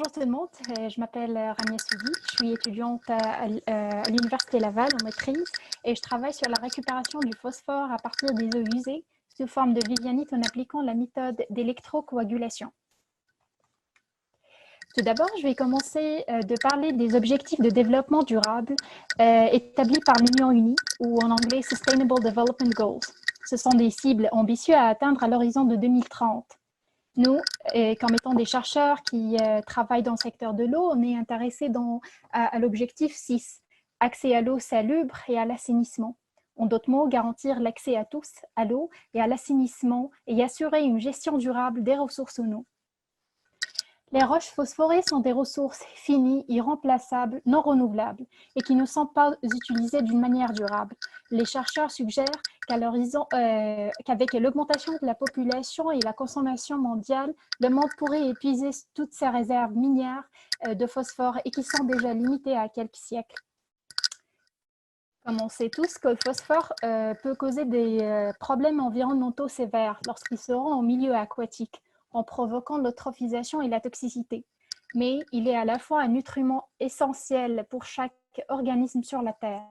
Bonjour tout le monde, je m'appelle Ramia Soudi, je suis étudiante à l'Université Laval en maîtrise et je travaille sur la récupération du phosphore à partir des eaux usées sous forme de vivianite en appliquant la méthode d'électrocoagulation. Tout d'abord, je vais commencer de parler des objectifs de développement durable établis par l'Union unie ou en anglais Sustainable Development Goals. Ce sont des cibles ambitieuses à atteindre à l'horizon de 2030. Nous, comme étant des chercheurs qui travaillent dans le secteur de l'eau, on est intéressés à l'objectif 6, accès à l'eau salubre et à l'assainissement. En d'autres mots, garantir l'accès à tous à l'eau et à l'assainissement et assurer une gestion durable des ressources en eau. Les roches phosphorées sont des ressources finies, irremplaçables, non renouvelables et qui ne sont pas utilisées d'une manière durable. Les chercheurs suggèrent qu'avec l'augmentation de la population et la consommation mondiale, le monde pourrait épuiser toutes ses réserves minières de phosphore et qui sont déjà limitées à quelques siècles. Comme on sait tous que le phosphore peut causer des problèmes environnementaux sévères lorsqu'il se rend en milieu aquatique, en provoquant l'eutrophisation et la toxicité. Mais il est à la fois un nutriment essentiel pour chaque organisme sur la Terre.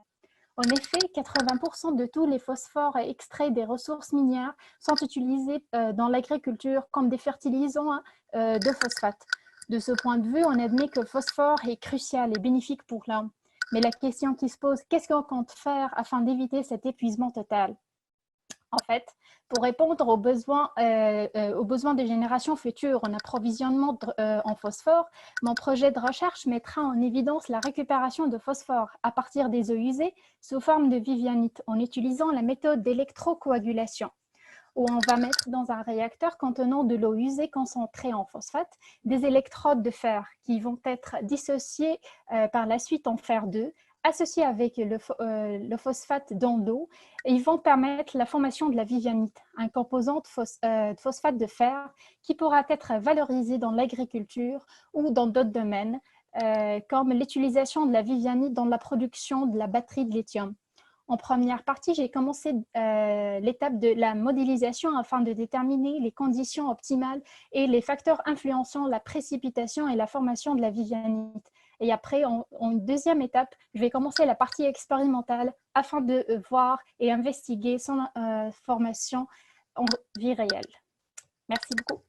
En effet, 80% de tous les phosphores extraits des ressources minières sont utilisés dans l'agriculture comme des fertilisants de phosphate. De ce point de vue, on admet que le phosphore est crucial et bénéfique pour l'homme. Mais la question qui se pose, qu'est-ce qu'on compte faire afin d'éviter cet épuisement total? En fait, pour répondre aux besoins des générations futures en approvisionnement en phosphore, mon projet de recherche mettra en évidence la récupération de phosphore à partir des eaux usées sous forme de vivianite en utilisant la méthode d'électrocoagulation, où on va mettre dans un réacteur contenant de l'eau usée concentrée en phosphate des électrodes de fer qui vont être dissociées par la suite en fer 2, associés avec le phosphate dans l'eau, et ils vont permettre la formation de la vivianite, un composant de phosphate de fer qui pourra être valorisé dans l'agriculture ou dans d'autres domaines, comme l'utilisation de la vivianite dans la production de la batterie de lithium. En première partie, j'ai commencé l'étape de la modélisation afin de déterminer les conditions optimales et les facteurs influençant la précipitation et la formation de la vivianite. Et après, en deuxième étape, je vais commencer la partie expérimentale afin de voir et investiguer son formation en vie réelle. Merci beaucoup.